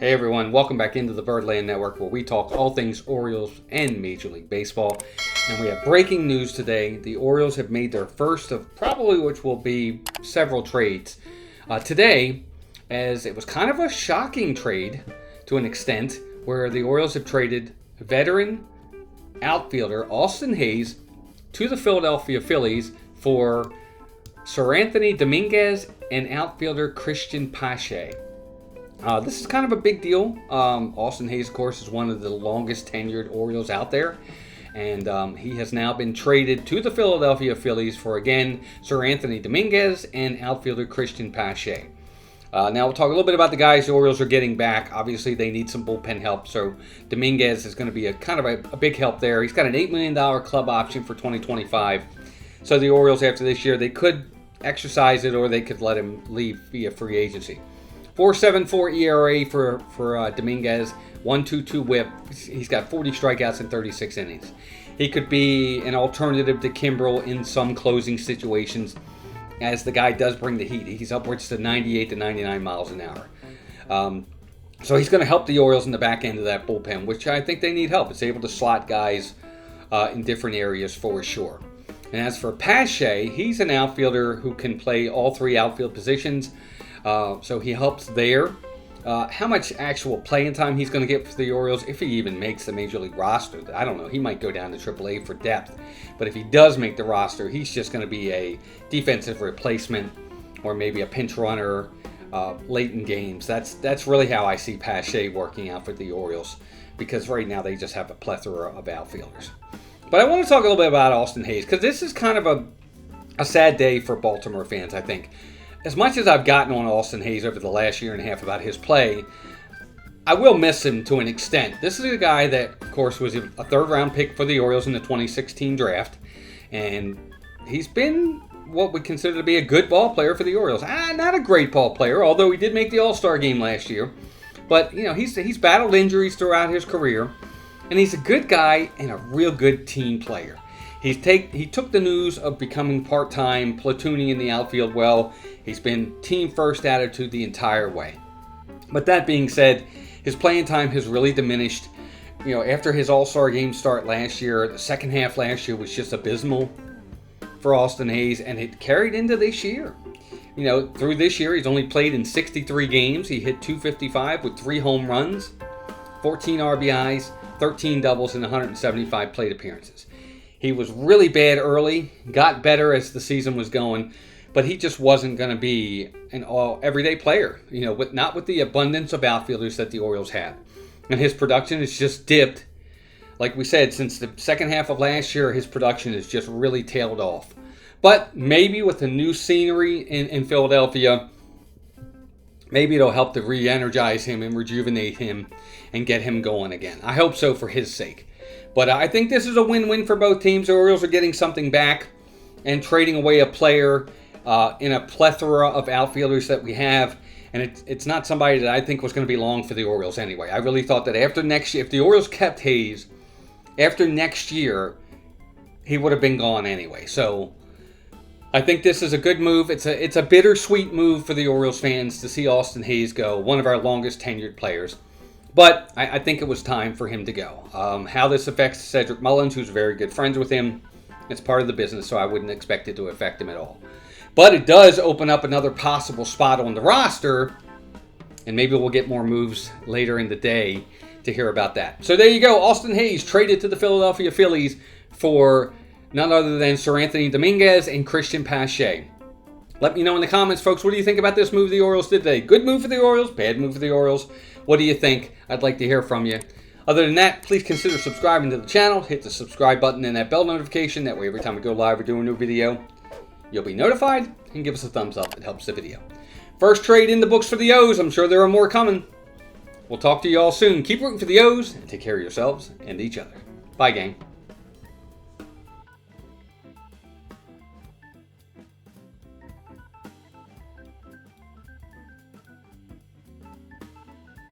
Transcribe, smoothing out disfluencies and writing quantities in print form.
Hey everyone, welcome back into the Birdland Network where we talk all things Orioles and Major League Baseball. And we have breaking news today. The Orioles have made their first of probably which will be several trades today, as it was kind of a shocking trade to an extent where the Orioles have traded veteran outfielder Austin Hays to the Philadelphia Phillies for Sir Anthony Dominguez and outfielder Christian Pache. This is kind of a big deal. Austin Hays, of course, is one of the longest tenured Orioles out there. And he has now been traded to the Philadelphia Phillies for, again, Sir Anthony Dominguez and outfielder Christian Pache. Now we'll talk a little bit about the guys the Orioles are getting back. Obviously, they need some bullpen help, so Dominguez is going to be a big help there. He's got an $8 million club option for 2025. So the Orioles, after this year, they could exercise it or they could let him leave via free agency. 4.74 ERA for Dominguez, 1.22 WHIP. He's got 40 strikeouts in 36 innings. He could be an alternative to Kimbrel in some closing situations, as the guy does bring the heat. He's upwards to 98 to 99 miles an hour. So he's going to help the Orioles in the back end of that bullpen, which I think they need help. It's able to slot guys in different areas for sure. And as for Pache, he's an outfielder who can play all three outfield positions. So he helps there. How much actual playing time he's going to get for the Orioles, if he even makes the Major League roster, I don't know. He might go down to AAA for depth. But if he does make the roster, he's just going to be a defensive replacement or maybe a pinch runner late in games. That's really how I see Pache working out for the Orioles, because right now they just have a plethora of outfielders. But I want to talk a little bit about Austin Hays, because this is kind of a sad day for Baltimore fans, I think. As much as I've gotten on Austin Hays over the last year and a half about his play, I will miss him to an extent. This is a guy that, of course, was a third-round pick for the Orioles in the 2016 draft, and he's been what we consider to be a good ball player for the Orioles. Not a great ball player, although he did make the All-Star game last year. But, you know, he's battled injuries throughout his career, and he's a good guy and a real good team player. He took the news of becoming part-time, platooning in the outfield well. He's been team-first attitude the entire way. But that being said, his playing time has really diminished. You know, after his All-Star game start last year, the second half last year was just abysmal for Austin Hays, and it carried into this year. You know, through this year, he's only played in 63 games. He hit .255 with 3 home runs, 14 RBIs, 13 doubles, and 175 plate appearances. He was really bad early, got better as the season was going, but he just wasn't going to be an everyday player, you know, not with the abundance of outfielders that the Orioles have. And his production has just dipped. Like we said, since the second half of last year, his production has just really tailed off. But maybe with the new scenery in Philadelphia, maybe it'll help to re-energize him and rejuvenate him and get him going again. I hope so for his sake. But I think this is a win-win for both teams. The Orioles are getting something back and trading away a player in a plethora of outfielders that we have. And it's not somebody that I think was going to be long for the Orioles anyway. I really thought that after next year, if the Orioles kept Hays, after next year, he would have been gone anyway. So I think this is a good move. It's a bittersweet move for the Orioles fans to see Austin Hays go, one of our longest tenured players. But I think it was time for him to go. How this affects Cedric Mullins, who's very good friends with him, it's part of the business, so I wouldn't expect it to affect him at all. But it does open up another possible spot on the roster, and maybe we'll get more moves later in the day to hear about that. So there you go. Austin Hays traded to the Philadelphia Phillies for none other than Sir Anthony Dominguez and Christian Pache. Let me know in the comments, folks, what do you think about this move the Orioles did today? Good move for the Orioles? Bad move for the Orioles? What do you think? I'd like to hear from you. Other than that, please consider subscribing to the channel. Hit the subscribe button and that bell notification. That way every time we go live or do a new video, you'll be notified, and give us a thumbs up. It helps the video. First trade in the books for the O's. I'm sure there are more coming. We'll talk to you all soon. Keep rooting for the O's, and take care of yourselves and each other. Bye, gang.